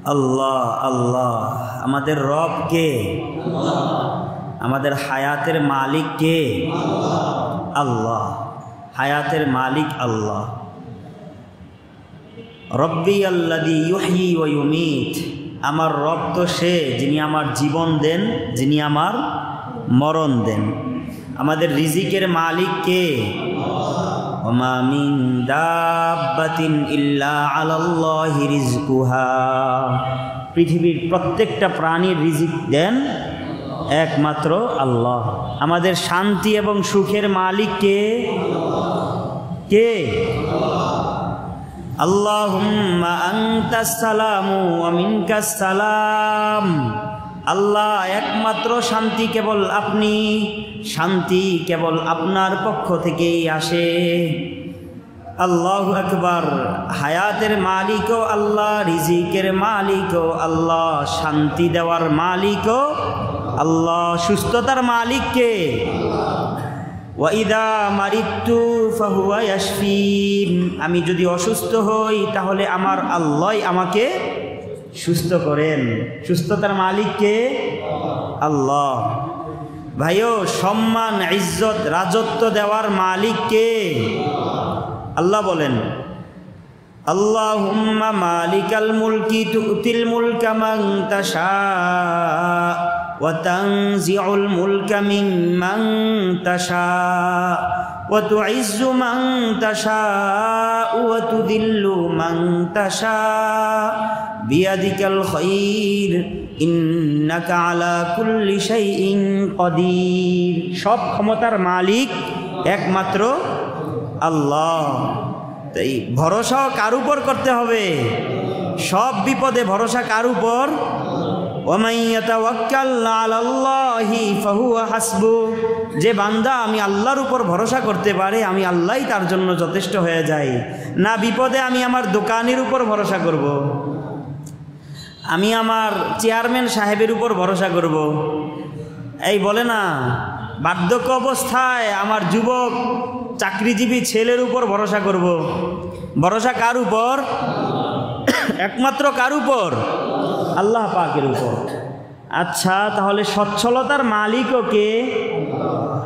আল্লাহ আল্লাহ। আমাদের রব কে? আমাদের হায়াতের মালিক কে? আল্লাহ। হায়াতের মালিক আল্লাহ। রব্বি আল্লাযী ইউহয়ী ওয়া ইউমীত। আমার রব তো সে যিনি আমার জীবন দেন, যিনি আমার মরণ দেন। আমাদের রিজিকের মালিক কে? ওয়া মা মিন দাব্বাতিন ইল্লা আলাল্লাহি রিজকুহা। পৃথিবীর প্রত্যেকটা প্রাণীর রিজিক দেন একমাত্র আল্লাহ। আমাদের শান্তি এবং সুখের মালিক কে? কে? আল্লাহুম্মা আনতাস সালামু ওয়া মিনকাস সালাম। আল্লাহ একমাত্র শান্তি কেবল আপনি, শান্তি কেবল আপনার পক্ষ থেকেই আসে। আল্লাহু আকবার। হায়াতের মালিকও আল্লাহ, রিজিকের মালিকও আল্লাহ, শান্তি দেওয়ার মালিকও আল্লাহ, সুস্থতার মালিক কে? ওয়া ইযা মারিদতু ফাহুয়া ইয়াশফিন। আমি যদি অসুস্থ হই তাহলে আমার আল্লাহ আমাকে সুস্থ করেন। সুস্থতার মালিক কে? আল্লাহ। ভাইও, সম্মান, ইজ্জত, রাজত্ব দেওয়ার মালিক কে? আল্লাহ বলেন, আল্লাহুম্মা মালিকাল মুলকি তুতিল মুলকা মান তাশা ওয়া তানজিউল মুলকা মিম্মান তাশা ওয়া তুইজ্জু মান তাশা ওয়া তুযিল্লু মান তাশা বিয়াদিকাল খায়র ইন্নাকা আলা কুল্লি শাইইন কাদির। সব ক্ষমতার মালিক একমাত্র আল্লাহ। তাই ভরসা কার উপর করতে হবে? সব বিপদে ভরসা কার উপর? ওয়ামান ইয়াতাওয়াক্কাল আলাল্লাহি ফাহুয়া হাসবু। যে বান্দা আমি আল্লাহর উপর ভরসা করতে পারে, আমি আল্লাহই তার জন্য যথেষ্ট হয়ে যাই। না বিপদে আমি আমার দোকানের উপর ভরসা করব, আমি আমার চেয়ারম্যান সাহেবের উপর ভরসা করব। এই বলে না, বার্ধক্য অবস্থায় আমার যুবক চাকরিজীবী ছেলের উপর ভরসা করব। ভরসা কার উপর? একমাত্র কার উপর? আল্লাহ পাকের উপর। আচ্ছা, তাহলে সচ্ছলতার মালিকও কে?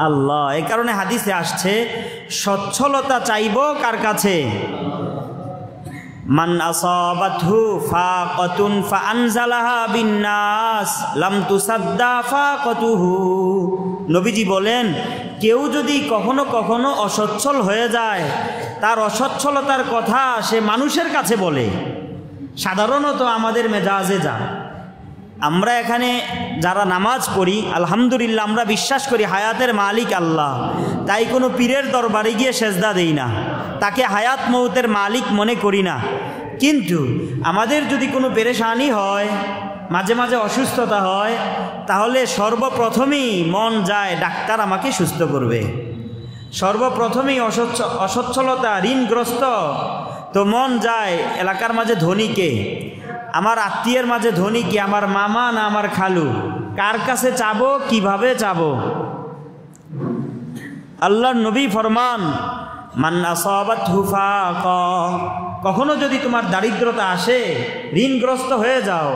আল্লাহ। এই কারণে হাদিসে আসছে, সচ্ছলতা চাইব কার কাছে? মান আসাবাতহু ফাকাতুন ফাআনজালাহা বিন্নাস লাম তুসাদ্দা ফাকাতুহু। নবীজি বলেন, কেউ যদি কখনো কখনো অসচ্ছল হয়ে যায়, তার অসচ্ছলতার কথা সে মানুষের কাছে বলে। সাধারণত আমাদের মেজাজে যা, আমরা এখানে যারা নামাজ পড়ি, আলহামদুলিল্লাহ আমরা বিশ্বাস করি হায়াতের মালিক আল্লাহ, তাই কোনো পীরের দরবারে গিয়ে সেজদা দেই না, তাকে হায়াত মৌতের মালিক মনে করি না। কিন্তু আমাদের যদি কোনো পেরেশানি হয়, মাঝে মাঝে অসুস্থতা হয়, তাহলে সর্বপ্রথমেই মন যায় ডাক্তার আমাকে সুস্থ করবে। সর্বপ্রথমেই অসচ্ছলতা, ঋণগ্রস্ত, তো মন যায় এলাকার মাঝে ধনীকে, আমার আত্মীয়ের মাঝে ধনীকে, আমার মামা না আমার খালু, কার কাছে চাবো, কিভাবে চাবো? আল্লাহর নবী ফরমান, মান আসাবাতহু ফাকা। কখনো যদি তোমার দারিদ্রতা আসে, ঋণগ্রস্ত হয়ে যাও,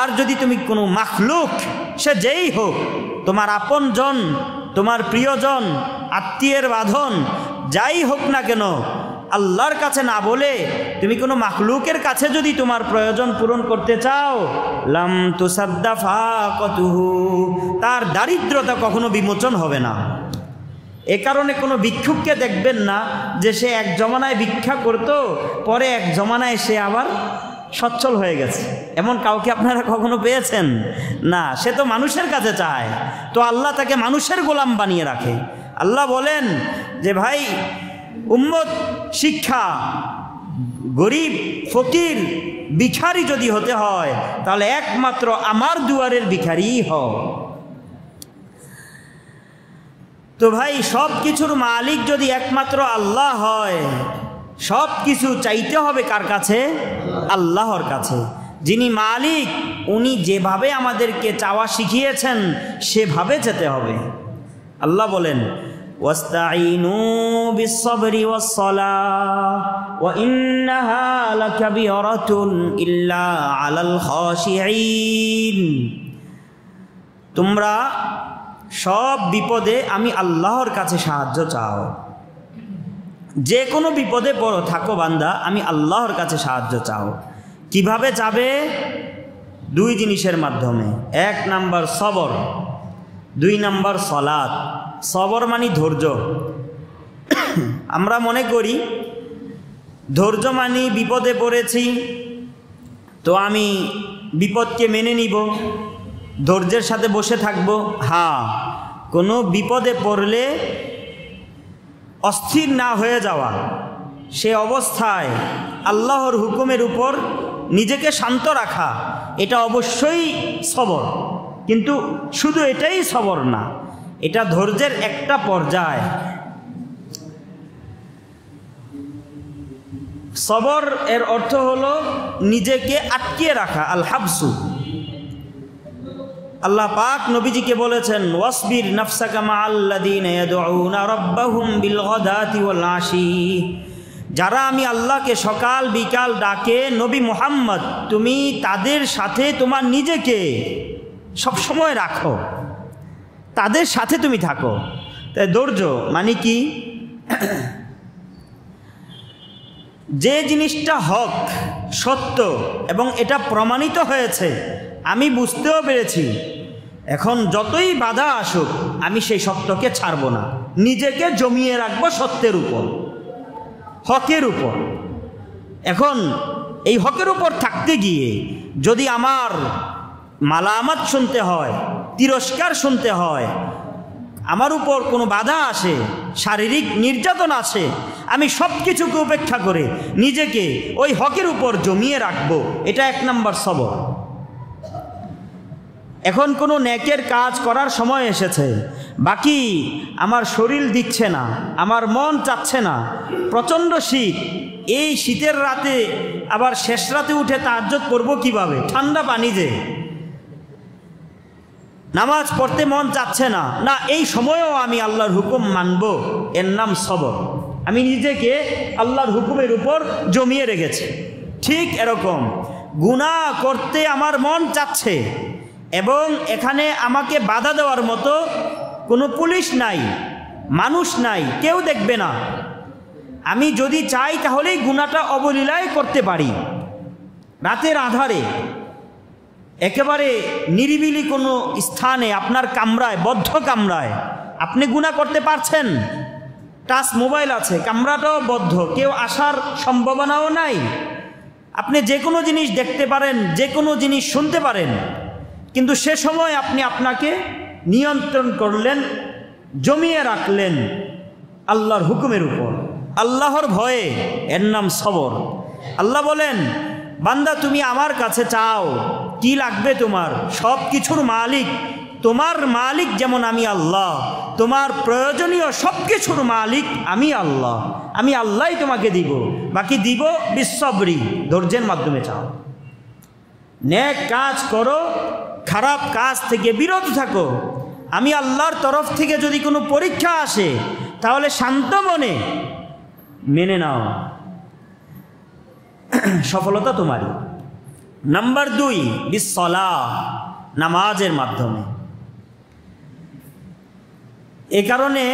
আর যদি তুমি কোনো মাখলুক, সে যেই হোক, তোমার আপনজন, তোমার প্রিয়জন, আত্মীয়ের বাঁধন, যাই হোক না কেন, আল্লাহর কাছে না বলে তুমি কোনো মাখলুকের কাছে যদি তোমার প্রয়োজন পূরণ করতে চাও, লাম তুসাদ্দা ফাকাতুহু, তার দারিদ্রতা কখনো বিমোচন হবে না। এ কারণে কোনো ভিক্ষুককে দেখবেন না যে সে এক জমানায় ভিক্ষা করত, পরে এক জমানায় সে আবার সচ্ছল হয়ে গেছে। এমন কাউকে আপনারা কখনো পেয়েছেন? না, সে তো মানুষের কাছে চায়, তো আল্লাহ তাকে মানুষের গোলাম বানিয়ে রাখে। আল্লাহ বলেন যে ভাই উম্মত শিক্ষা, গরিব ফকির ভিখারি যদি হতে হয়, তাহলে একমাত্র আমার দুয়ারের ভিখারিই হও। তো ভাই সব কিছুর মালিক যদি একমাত্র আল্লাহ হয়, সব কিছু চাইতে হবে কার কাছে? আল্লাহর কাছে। যিনি মালিক, উনি যেভাবে আমাদেরকে চাওয়া শিখিয়েছেন সেভাবে যেতে হবে। আল্লাহ বলেন, ওয়াস্তাঈনু বিস-সাবরি ওয়াস-সালাহ ওয়া ইন্নাহা লাকাবীরাতুন ইল্লা আলাল খাশিঈন। তোমরা সব বিপদে আমি আল্লাহর কাছে সাহায্য চাও। যে কোনো বিপদে পড়ো থাকো বান্দা, আমি আল্লাহর কাছে সাহায্য চাও। কিভাবে যাবে? দুই জিনিসের মাধ্যমে। 1 নাম্বার সবর, 2 নাম্বার সালাত। সবর মানে ধৈর্য। আমরা মনে করি ধৈর্য মানে বিপদে পড়েছি তো আমি বিপদকে মেনে নিব, ধৈর্যের সাথে বসে থাকব। হ্যাঁ, কোনো বিপদে পড়লে অস্থির না হয়ে যাওয়া, সে অবস্থায় আল্লাহর হুকুমের উপর নিজেকে শান্ত রাখা, এটা অবশ্যই সবর। কিন্তু শুধু এটাই সবর না, এটা ধৈর্যের একটা পর্যায়। সবর এর অর্থ হলো নিজেকে আটকিয়ে রাখা, আল হাবসু। আল্লাহ পাক নবীজিকে বলেছেন, ওয়াসবির নাফসাকা মাআল্লাযীনা ইয়াদউনা রাব্বাহুম বিল গাদাতি ওয়াল আশি। যারা আমি আল্লাহকে সকাল বিকাল ডাকে, নবী মুহাম্মদ তুমি তাদের সাথে তোমার নিজেকে সবসময় রাখো, তাদের সাথে তুমি থাকো। তাই ধৈর্য মানে কি? যে জিনিসটা হক, সত্য এবং এটা প্রমাণিত হয়েছে, আমি বুঝতেও পেরেছি, এখন যতই বাধা আসুক আমি সেই সত্যকে ছাড়ব না, নিজেকে জমিয়ে রাখবো সত্যের উপর, হকের উপর। এখন এই হকের উপর থাকতে গিয়ে যদি আমার মালামাত শুনতে হয়, তিরস্কার শুনতে হয়, আমার উপর কোনো বাধা আসে, শারীরিক নির্যাতন আসে, আমি সব কিছুকে উপেক্ষা করে নিজেকে ওই হকের উপর জমিয়ে রাখবো, এটা 1 নাম্বার সবর। এখন কোনো নেকের কাজ করার সময় এসেছে, বাকি আমার শরীর দিচ্ছে না, আমার মন চাচ্ছে না, প্রচণ্ড শীত, এই শীতের রাতে আবার শেষ রাতে উঠে তাহাজ্জুদ করব কিভাবে? ঠান্ডা পানি যে, নামাজ পড়তে মন চাচ্ছে না, না এই সময়েও আমি আল্লাহর হুকুম মানব, এর নাম সবর। আমি নিজেকে আল্লাহর হুকুমের উপর জমিয়ে রেখেছি। ঠিক এরকম গুনাহ করতে আমার মন চাচ্ছে এবং এখানে আমাকে বাধা দেওয়ার মতো কোনো পুলিশ নাই, মানুষ নাই, কেউ দেখবে না। আমি যদি চাই তাহলেই গুনাহটা অবলীলায় করতে পারি। রাতের আধারে একেবারে নিরিবিলি কোনো স্থানে, আপনার কামরায়, বদ্ধ কামরায় আপনি গুনাহ করতে পারছেন, টাচ মোবাইল আছে, কামরাটাও বদ্ধ, কেউ আসার সম্ভাবনাও নাই, আপনি যে কোনো জিনিস দেখতে পারেন, যে কোনো জিনিস শুনতে পারেন, কিন্তু সে সময় আপনি আপনাকে নিয়ন্ত্রণ করলেন, জমিয়ে রাখলেন আল্লাহর হুকুমের উপর, আল্লাহর ভয়ে, এর নাম সবর। আল্লাহ বলেন, বান্দা তুমি আমার কাছে চাও, কি লাগবে তোমার? সব কিছুর মালিক, তোমার মালিক যেমন আমি আল্লাহ, তোমার প্রয়োজনীয় সব কিছুর মালিক আমি আল্লাহ, আমি আল্লাহই তোমাকে দিব, বাকি দিব বিশ্ববরি, ধৈর্যের মাধ্যমে চাও। নেক কাজ করো, খারাপ কাজ থেকে বিরত থাকো। আমি আল্লাহর তরফ থেকে যদি কোনো পরীক্ষা আসে তাহলে শান্ত মনে মেনে নাও, সফলতা তোমারই। নাম্বার 2 বিসসালাহ, নামাজের মাধ্যমে। এ কারণে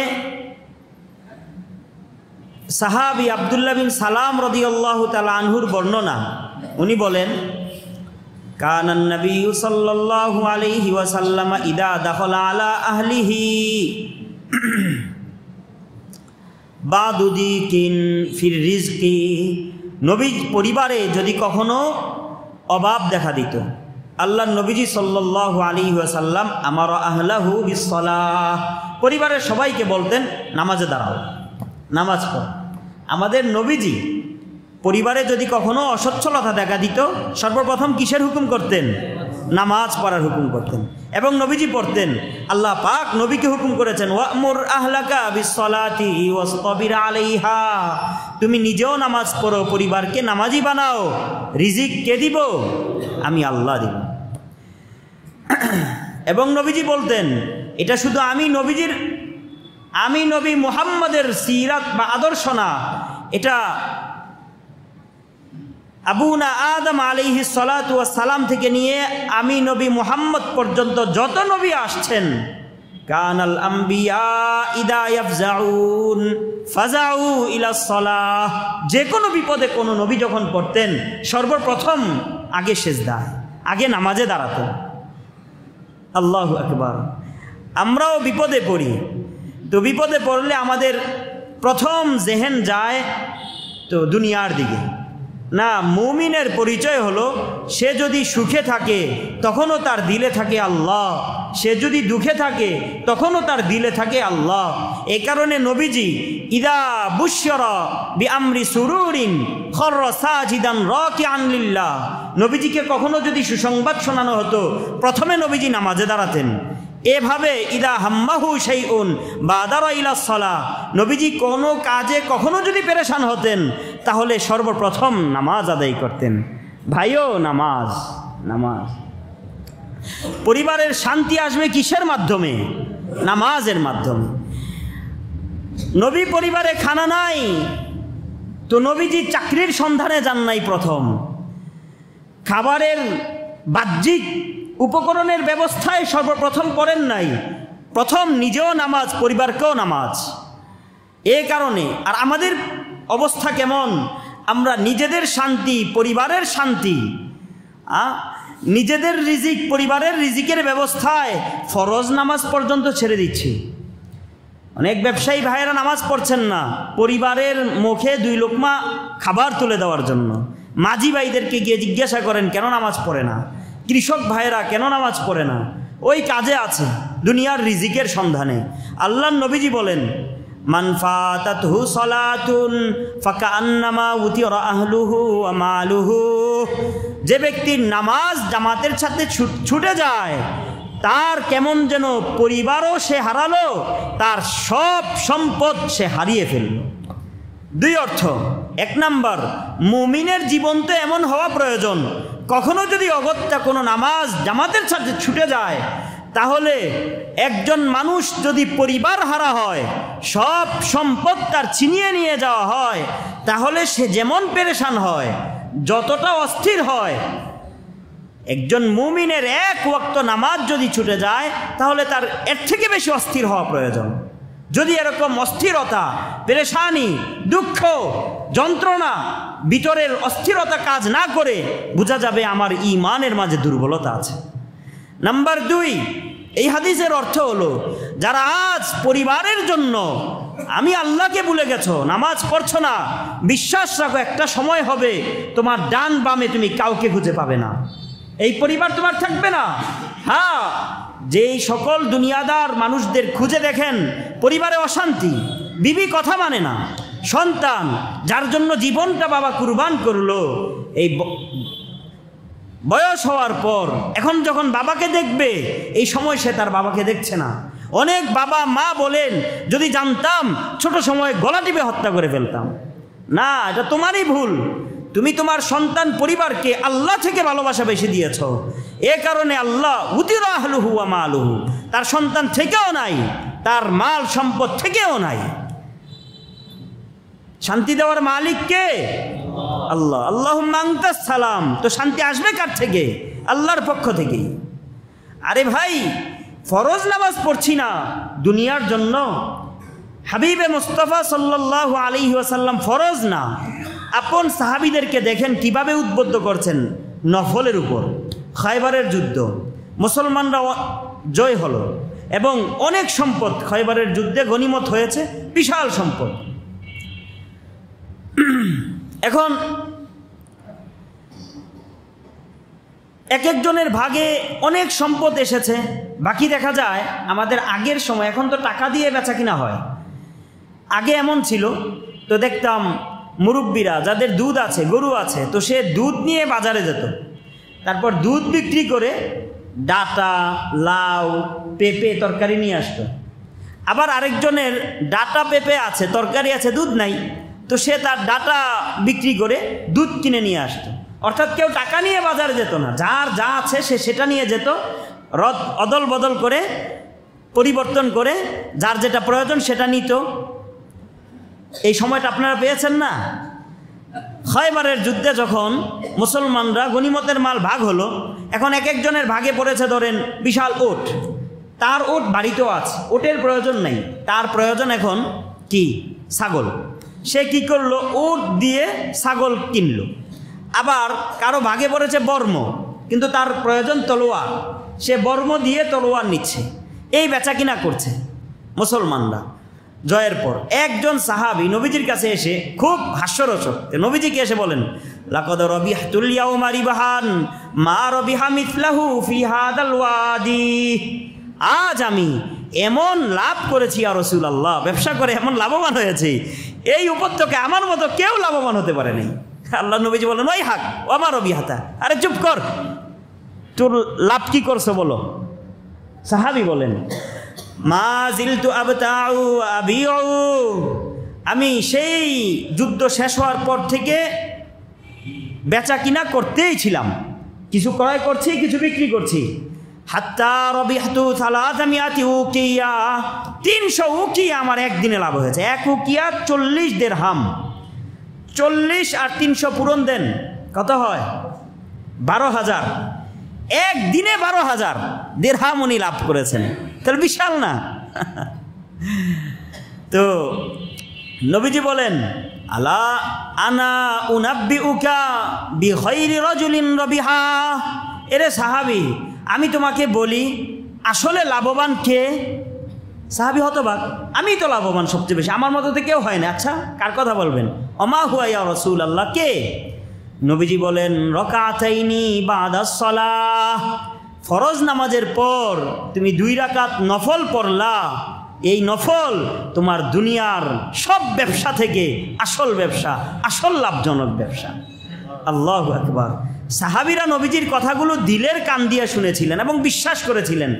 সাহাবী আব্দুল্লাহ বিন সালাম রাদিয়াল্লাহু তাআলা আনহুর বর্ণনা, উনি বলেন, কানান নবী সাল্লাল্লাহু আলাইহি ওয়াসাল্লাম ইদা দাখালা আলা আহলিহি বাদুদিকিন ফির রিজকি। নবী পরিবারে যদি কখনো অভাব দেখা দিত, আল্লাহ নবীজি সাল্লাল্লাহু আলাইহি ওয়াসাল্লাম আমারা আহলাহু বিসসালাহ, পরিবারের সবাইকে বলতেন নামাজে দাঁড়াও, নামাজ পড়ো। আমাদের নবীজি পরিবারে যদি কখনো অসচ্ছলতা দেখা দিত, সর্বপ্রথম কিসের হুকুম করতেন? নামাজ পড়ার হুকুম করতেন। এবং নবীজি পড়তেন, আল্লাহ পাক নবীকে হুকুম করেছেন, ওয়ামুর আহলাকা বিসসালাতি ওয়াসতাবির আলাইহা, তুমি নিজেও নামাজ পড়ো, পরিবারকে নামাজি বানাও। রিজিক কে দিব? আমি আল্লাহ দিব। এবং নবীজি বলতেন, এটা শুধু আমি নবীজির আমি নবী মুহাম্মদের সিরাত বা আদর্শ না, এটা আবুনা আদম আলাইহিস সালাতু ওয়াস সালাম থেকে নিয়ে আমি নবী মুহাম্মদ পর্যন্ত যত নবী আসছেন, কানাল আম্বিয়া ইদা ইয়াফজাউন ফাজাউ ইলাস সালাহ, যে কোনো বিপদে কোনো নবী যখন পড়তেন সর্বপ্রথম আগে সেজদায়, আগে নামাজে দাঁড়াতেন। আল্লাহু আকবার। আমরাও বিপদে পড়ি, তো বিপদে পড়লে আমাদের প্রথম জেহেন যায় তো দুনিয়ার দিকে না। মুমিনের পরিচয় হলো সে যদি সুখে থাকে তখনও তার দিলে থাকে আল্লাহ, সে যদি দুঃখে থাকে তখনও তার দিলে থাকে আল্লাহ। এ কারণে নবীজি ইদা বুশরা বিআমরি সুরুরিন খররা সাজিদান রাকিআন লিল্লাহ, নবীজিকে কখনো যদি সুসংবাদ শোনানো হতো প্রথমে নবীজি নামাজে দাঁড়াতেন। এভাবে ইদা হাম্মাহু শাইউন বাদারা ইলাস সালাহ, নবীজি কোনো কাজে কখনো যদি পেরেশান হতেন তাহলে সর্বপ্রথম নামাজ আদায় করতেন। ভাইও নামাজ, নামাজ। পরিবারের শান্তি আসবে কিসের মাধ্যমে? নামাজের মাধ্যমে। নবী পরিবারে খানা নাই তো নবীজি চাকরির সন্ধানে যান নাই, প্রথম খাবারের বাহ্যিক উপকরণের ব্যবস্থায় সর্বপ্রথম করেন নাই, প্রথম নিজেও নামাজ, পরিবারকেও নামাজ। এ কারণে আর আমাদের অবস্থা কেমন? আমরা নিজেদের শান্তি, পরিবারের শান্তি, নিজেদের রিজিক, পরিবারের রিজিকের ব্যবস্থায় ফরজ নামাজ পর্যন্ত ছেড়ে দিচ্ছি। অনেক ব্যবসায়ী ভাইয়েরা নামাজ পড়ছেন না পরিবারের মুখে দুই লোকমা খাবার তুলে দেওয়ার জন্য। মাঝি ভাইদেরকে গিয়ে জিজ্ঞাসা করেন কেন নামাজ পড়ে না, কৃষক ভাইয়েরা কেন নামাজ পড়ে না? ওই কাজে আছে, দুনিয়ার রিজিকের সন্ধানে। আল্লাহর নবীজি বলেন মান ফাতাতহু সালাতুন ফাকান্নামা উতিরা আহলুহু ওয়া মালুহু, যে ব্যক্তির নামাজ জামাতের সাথে ছুটে যায় তার কেমন যেন পরিবারও সে হারালো, তার সব সম্পদ সে হারিয়ে ফেলল। দুই অর্থ। এক নাম্বার, মুমিনের জীবন তো এমন হওয়া প্রয়োজন, কখনো যদি অগত্যা কোনো নামাজ জামাতের সাথে ছুটে যায় তাহলে একজন মানুষ যদি পরিবার হারা হয়, সব সম্পদ তার ছিনিয়ে নিয়ে যাওয়া হয়, তাহলে সে যেমন পেরেশান হয়, যতটা অস্থির হয়, একজন মুমিনের এক ওয়াক্ত নামাজ যদি ছুটে যায় তাহলে তার এর থেকে বেশি অস্থির হওয়া প্রয়োজন। যদি এরকম অস্থিরতা, পেরেশানি, দুঃখ, যন্ত্রণা, ভিতরের অস্থিরতা কাজ না করে, বোঝা যাবে আমার ঈমানের মাঝে দুর্বলতা আছে। নাম্বার দুই, এই হাদিসের অর্থ হলো যারা আজ পরিবারের জন্য আমি আল্লাহকে ভুলে গেছো, নামাজ পড়ছো না, বিশ্বাস রাখো একটা সময় হবে তোমার ডান বামে তুমি কাউকে খুঁজে পাবে না, এই পরিবার তোমার থাকবে না। হ্যাঁ, যেই সকল দুনিয়াদার মানুষদের খুঁজে দেখেন পরিবারে অশান্তি, বিবি কথা মানে না, সন্তান যার জন্য জীবনটা বাবা কুরবান করলো, এই বয়স হওয়ার পর এখন যখন বাবাকে দেখবে এই সময় সে তার বাবাকে দেখছে না। অনেক বাবা মা বলেন যদি জানতাম ছোট সময় গলা টিপে হত্যা করে ফেলতাম। না, এটা তোমারই ভুল। তুমি তোমার সন্তান পরিবারকে আল্লাহ থেকে ভালোবাসা বেশি দিয়েছ, এ কারণে আল্লাহ উতিরা আহলুহু ওয়া মালুহু, তার সন্তান থেকেও নাই, তার মাল সম্পদ থেকেও নাই। শান্তি দেওয়ার মালিক কে? আল্লাহ। আল্লাহুম্মা আনতাস সালাম, তো শান্তি আসবে কার থেকে? আল্লাহর পক্ষ থেকে। আরে ভাই, ফরজ নামাজ পড়ছি না দুনিয়ার জন্য, হাবিবে মুস্তাফা সাল্লাল্লাহু আলাইহি ওয়াসাল্লাম ফরজ না, আপন সাহাবীদেরকে দেখেন কিভাবে উদ্বুদ্ধ করছেন নফলের উপর। খায়বারের যুদ্ধ, মুসলমানরা জয় হলো এবং অনেক সম্পদ খায়বারের যুদ্ধে গনিমত হয়েছে, বিশাল সম্পদ। এখন এক একজনের ভাগে অনেক সম্পদ এসেছে, বাকি দেখা যায় আমাদের আগের সময়, এখন তো টাকা দিয়ে বেচা কিনা হয়, আগে এমন ছিল তো দেখতাম মুরব্বীরা যাদের দুধ আছে, গরু আছে, তো সে দুধ নিয়ে বাজারে যেত, তারপর দুধ বিক্রি করে ডাটা, লাউ, পেঁপে তরকারি নিয়ে আসতো। আবার আরেকজনের ডাটা পেঁপে আছে, তরকারি আছে, দুধ নাই, তো সে তার ডাটা বিক্রি করে দুধ কিনে নিয়ে আসতো। অর্থাৎ কেউ টাকা নিয়ে বাজারে যেত না, যার যা আছে সে সেটা নিয়ে যেত, অদল বদল করে পরিবর্তন করে যার যেটা প্রয়োজন সেটা নিত। এই সময়টা আপনারা পেয়েছেন না? খয়বারের যুদ্ধে যখন মুসলমানরা গনিমতের মাল ভাগ হলো, এখন এক একজনের ভাগে পড়েছে ধরেন বিশাল উট, তার উট বাড়িতেও আছে, উটের প্রয়োজন নেই, তার প্রয়োজন এখন কি? ছাগল। সে কি করলো? উট দিয়ে ছাগল কিনলো। আবার কারো ভাগে পড়েছে বর্ম, কিন্তু তার প্রয়োজন তলোয়ার, সে বর্ম দিয়ে তলোয়ার নিচ্ছে। এই বেচা কিনা করছে মুসলমানরা। জয়ের পর একজন সাহাবী নবীজির কাছে এসে খুব হাস্যরসক নবীজিকে এসে বলেন, লাকাদ রাবিহতুল ইয়াউমা রিবহান মা রাবিহা মিথলাহু ফি হাদাল ওয়াদি। আজ আমি এমন লাভ করেছি ইয়া রাসূলুল্লাহ, ব্যবসা করে এমন লাভবান হয়েছি, এই উপত্যকায় আমার মতো কেউ লাভবান হতে পারে নাই। আল্লাহ নবীজি বলেন, ওই হাক ওমা রাবিহাতা, আরে চুপ কর, তোর লাভ কি করছো বলো। সাহাবী বলেন, মা জিলতু আবতাউ আবিউ, আমি সেই যুদ্ধ শেষ হওয়ার পর থেকে বেচা কিনা করতেই ছিলাম, কিছু ক্রয় করছি কিছু বিক্রি করছি। হাত্তা রাবিহতু সালাতামিয়াতি উকিয়া, 300 উকিয়া আমার একদিনে লাভ হয়েছে। এক উকিয়া 40 দিরহাম, 40 আর 300 পূরণ দেন, কত হয়? 12,000। একদিনে 12,000 দিরহাম উনি লাভ করেছেন, তাহলে বিশাল না? তো নবীজি বলেন, আলা আনা উনাব্বিউকা বিখাইরি রাজুলিন রাবিহা, এরে সাহাবী আমি তোমাকে বলি আসলে লাভবান কে? সাহাবী হতবাক, আমি তো লাভবান সবচেয়ে বেশি, আমার মতো তো কেউ হয় না। আচ্ছা কার কথা বলবেন? ওমা হুয়া ইয়া রাসূলুল্লাহ, কে? নবীজি বলেন, রাকাতাইনি বাদাস সালাহ, ফরজ নামাজের পর তুমি 2 রাকাত নফল পড়লা, এই নফল তোমার দুনিয়ার সব ব্যবসা থেকে আসল ব্যবসা, আসল লাভজনক ব্যবসা। আল্লাহু আকবার। সাহাবীরা নবীজির কথাগুলো দিলের কান দিয়ে শুনেছিলেন এবং বিশ্বাস করেছিলেন।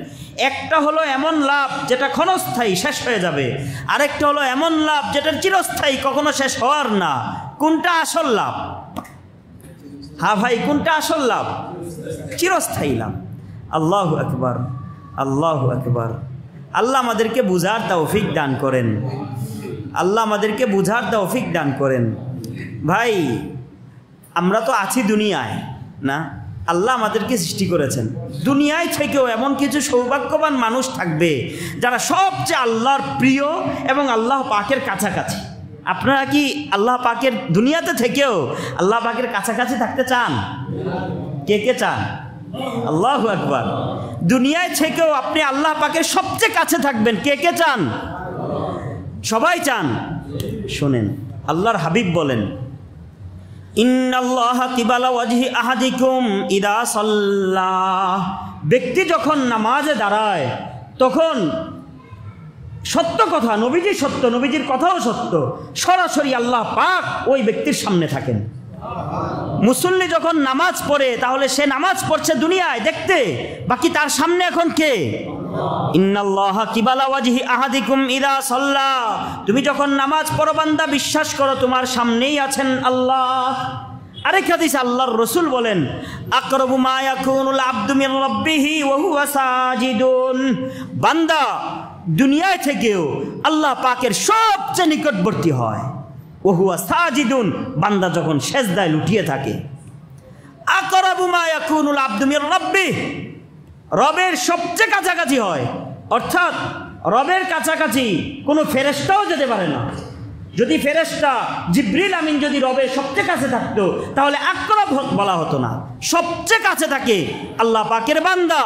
একটা হলো এমন লাভ যেটা ক্ষণস্থায়ী, শেষ হয়ে যাবে, আরেকটা হলো এমন লাভ যেটা চিরস্থায়ী, কখনো শেষ হওয়ার না। কোনটা আসল লাভ? হ্যাঁ ভাই, কোনটা আসল লাভ? চিরস্থায়ী লাভ। আল্লাহু আকবার, আল্লাহু আকবার। আল্লাহ আমাদেরকে বুঝার তৌফিক দান করেন, আল্লাহ আমাদেরকে বুঝার তৌফিক দান করেন। ভাই আমরা তো আছি দুনিয়ায় না, আল্লাহ আমাদেরকে সৃষ্টি করেছেন। দুনিয়ায় থেকেও এমন কিছু সৌভাগ্যবান মানুষ থাকবে যারা সবচেয়ে আল্লাহর প্রিয় এবং আল্লাহ পাকের কাছাকাছি। আপনারা কি আল্লাহ পাকের দুনিয়াতে থেকেও আল্লাহ পাকের কাছাকাছি থাকতে চান? কে কে চান? আল্লাহু আকবার। দুনিয়ায় থেকেও আপনি আল্লাহ পাকের সবচেয়ে কাছে থাকবেন, কে কে চান? সবাই চান। শুনেন, আল্লাহর হাবিব বলেন, ইন্নাল্লাহা কিবালা ওয়াজহি আহাদিকুম ইদা সাল্লা, ব্যক্তি যখন নামাজে দাঁড়ায় তখন সত্য কথা, নবীজি সত্য, নবীজির কথাও সত্য, সরাসরি আল্লাহ পাক ওই ব্যক্তির সামনে থাকেন। মুসল্লি যখন নামাজ পড়ে তাহলে সে নামাজ পড়ছে দুনিয়ায় দেখতে, বাকি তার সামনে এখন কে? ইন্নাল্লাহা কিবালা ওয়াজহি আহাদিকুম ইদা সাল্লা, তুমি যখন নামাজ পড়ো বান্দা বিশ্বাস করো তোমার সামনেই আছেন আল্লাহ। আরেক হাদিসে আল্লাহর রাসূল বলেন, আকরাবু মা ইয়াকুনুল আবদু মির রাব্বিহি ওয়া হুয়া সাজিদুন, বান্দা দুনিয়ায় থেকেও আল্লাহ পাকের সবচেয়ে নিকটবর্তী হয়। ওয়া হুয়া সাজিদুন, বান্দা যখন সেজদায় লুটিয়ে থাকে। আকরাবু মা ইয়াকুনুল আবদু মির রাব্বিহি, রবের সবচেয়ে কাছাকাছি হয়, অর্থাৎ রবের কাছাকাছি কোনো ফেরেশতাও যেতে পারে না। যদি ফেরেশতা জিবরিল আমিন যদি রবের সবচেয়ে কাছে থাকতো তাহলে আকরাব বলা হতো না। সবচেয়ে কাছে থাকে আল্লাহ পাকের বান্দা,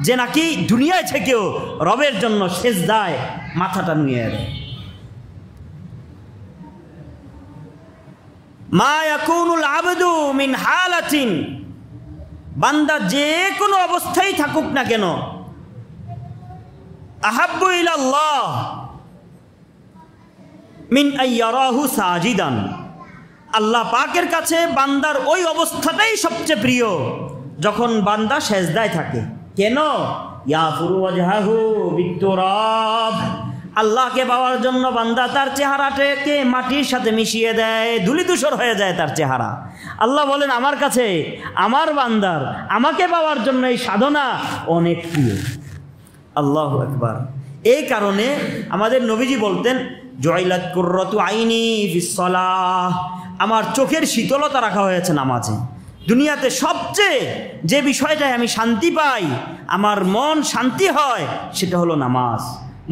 যে নাকি দুনিয়ায় থেকেও রবের জন্য সেজদায় মাথাটা নুয়ে দেয়। মা ইয়াকুনুল আবদু মিন হালাতিন, বান্দা যে কোনো অবস্থায় থাকুক না কেন, আহাব্বু ইলাল্লাহ মিন আইয়ারাহু সাজিদান, আল্লাহ পাকের কাছে বান্দার ওই অবস্থাটাই সবচেয়ে প্রিয় যখন বান্দা সেজদায় থাকে। কেন? ইয়াফুরু ওয়াজহাহু বিতুরাব, আল্লাহকে পাওয়ার জন্য বান্দা তার চেহারাটাকে মাটির সাথে মিশিয়ে দেয়, ধুলিধূসর হয়ে যায় তার চেহারা। আল্লাহ বলেন আমার কাছে আমার বান্দার আমাকে পাওয়ার জন্য এই সাধনা অনেক প্রিয়। আল্লাহু আকবার। এই কারণে আমাদের নবীজি বলতেন জয়লাত কুররাতু আইনি ফিস সালাহ, আমার চোখের শীতলতা রাখা হয়েছে নামাজে। দুনিয়াতে সবচেয়ে যে বিষয়টায় আমি শান্তি পাই, আমার মন শান্তি হয়, সেটা হলো নামাজ।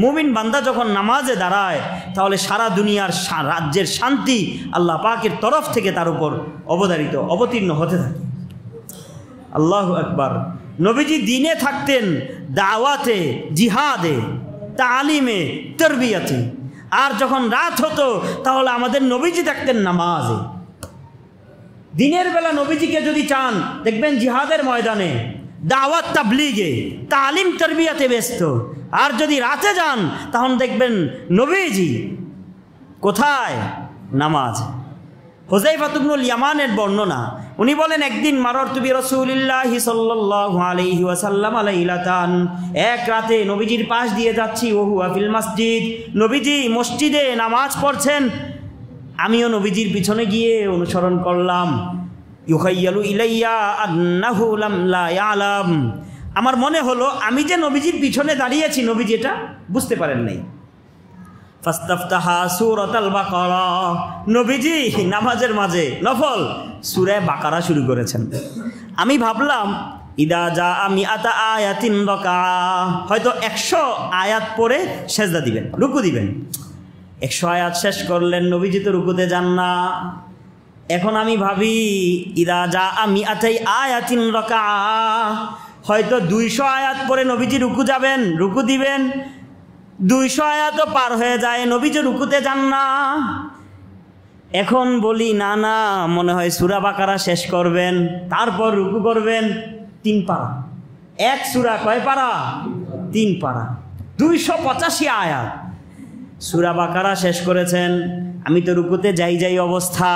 মুমিন বান্দা যখন নামাজে দাঁড়ায় তাহলে সারা দুনিয়ার রাজ্যের শান্তি আল্লাহ পাকের তরফ থেকে তার উপর অবতীর্ণ হতে থাকে। আল্লাহু আকবার। নবীজি দিনে থাকতেন দাওয়াতে, জিহাদে, তালিমে, তরবিয়াতে, আর যখন রাত হতো তাহলে আমাদের নবীজি থাকতেন নামাজে। দিনের বেলা নবীজিকে যদি চান দেখবেন জিহাদের ময়দানে, দাওয়াত তাবলীগে, তালিম তরবিয়াতে ব্যস্ত। আর যদি রাতে যান তখন দেখবেন নবীজি কোথায়? নামাজ। হুযায়ফা ইবনুল ইয়ামানের বর্ণনা, উনি বলেন একদিন মাররতু বিরাসূলিল্লাহি সাল্লাল্লাহু আলাইহি ওয়াসাল্লাম লাইলাতান, এক রাতে নবীজির পাশ দিয়ে যাচ্ছি, ওয়া হুয়া ফিল মসজিদ, নবীজি মসজিদে নামাজ পড়ছেন, আমিও নবীজির পিছনে গিয়ে অনুসরণ করলাম। ইউখাইয়ালু ইলাইয়া আন্নাহু লাম লা ইয়ালাম, আমার মনে হলো আমি যে নবীজির পিছনে দাঁড়িয়েছি নবীজি এটা বুঝতে পারেন নাই। ফাস্তাফতাহা সূরাতুল বাকারা, নবীজি নামাজের মাঝে নফল সূরা বাকারা শুরু করেছেন। আমি ভাবলাম ইদা জা মিআতা আয়াতিন রাকা, হয়তো 100 আয়াত পড়ে সেজদা দিবেন, রুকু দিবেন। 100 আয়াত শেষ করলেন, নবীজি তো রুকুতে যান না। এখন আমি ভাবি ইদা জা মিআতাই আয়াতিন রাকা, হয়তো 200 আয়াত পরে নবীজি রুকু যাবেন, রুকু দিবেন। 200 আয়াতও পার হয়ে যায়, নবীজি রুকুতে যান না। এখন বলি না না, মনে হয় সূরা বাকারা শেষ করবেন, তারপর রুকু করবেন। 3 পারা, এক সূরা কয় পারা? 3 পারা, 285 আয়াত। সূরা বাকারা শেষ করেছেন, আমি তো রুকুতে যাই অবস্থা,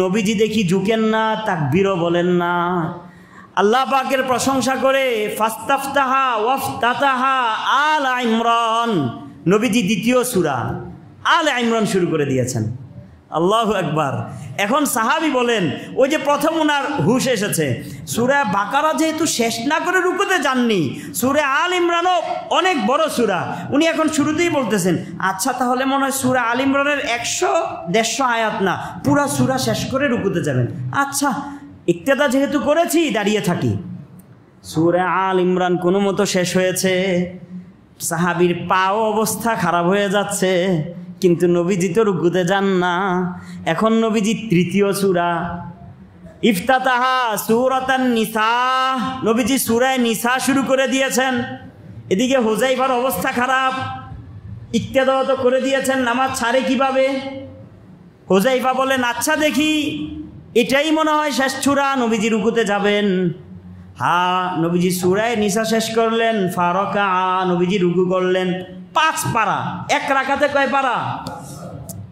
নবীজি দেখি ঝুঁকেন না, তাকবীরও বলেন না। আল্লাহ পাকের প্রশংসা করে ফাস্তাফতাহা ওয়াফতাতাহা আল ইমরান, নবীজি দ্বিতীয় সূরা আল ইমরান শুরু করে দিয়েছেন। আল্লাহু আকবার। এখন সাহাবী বলেন, ওই যে প্রথম ওনার হুশ এসেছে, সূরা বাকারা যেহেতু শেষ না করে রুকুতে যাননি, সূরা আল ইমরানও অনেক বড় সূরা, উনি এখন শুরুতেই বলতেছেন আচ্ছা তাহলে মনে হয় সূরা আল ইমরানের 100-150 আয়াত না, পুরা সূরা শেষ করে রুকুতে যাবেন। আচ্ছা ইক্তেদা যেহেতু করেছি দাঁড়িয়ে থাকি। সূরা আল ইমরান কোনো মতো শেষ হয়েছে, সাহাবীর পাও অবস্থা খারাপ হয়ে যাচ্ছে, কিন্তু নবীজি তো রুকুতে যান না। এখন নবীজি তৃতীয় সূরা ইফতাতাহা সূরাতান নিসা, নবীজি সূরা নিসা শুরু করে দিয়েছেন। এদিকে হুযায়ফার অবস্থা খারাপ, ইক্তেদা তো করে দিয়েছেন, নামাজ ছাড়ে কিভাবে? হুযায়ফা বলেন আচ্ছা দেখি এটাই মনে হয় শেষ সূরা, নবীজি রুকুতে যাবেন। হ্যাঁ, নবীজি সূরা নিসা শেষ করলেন, ফারাকা, নবীজি রুকু করলেন। 5 পারা, এক রাকাতে কয় পারা?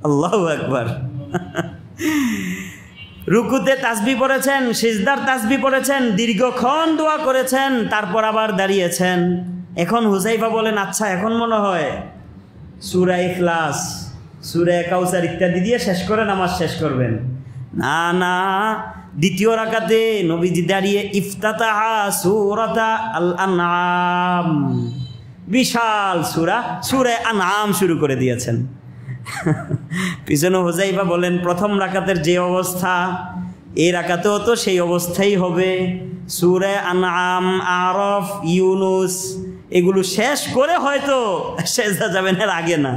আল্লাহু আকবার। রুকুতে তাসবিহ পড়েছেন, সিজদার তাসবিহ পড়েছেন, দীর্ঘক্ষণ দোয়া করেছেন, তারপর আবার দাঁড়িয়েছেন। এখন হুযায়ফা বলেন আচ্ছা এখন মনে হয় সূরা ইখলাস, সূরা কাউসার ইত্যাদি দিয়ে শেষ করে নামাজ শেষ করবেন। না না, দ্বিতীয় রাকাতে নবীজি দাঁড়িয়ে ইফতাতাহা সূরাতা আল আনআম, বিশাল সূরা সূরা আনআম শুরু করে দিয়েছেন। পিছনে হুযায়ফা বলেন প্রথম রাকাতের যে অবস্থা এই রাকাতেও তো সেই অবস্থাই হবে। সূরা আনআম, আরাফ, ইউনুস এগুলো শেষ করে হয়তো সেজদা যাবেন, এর আগে না।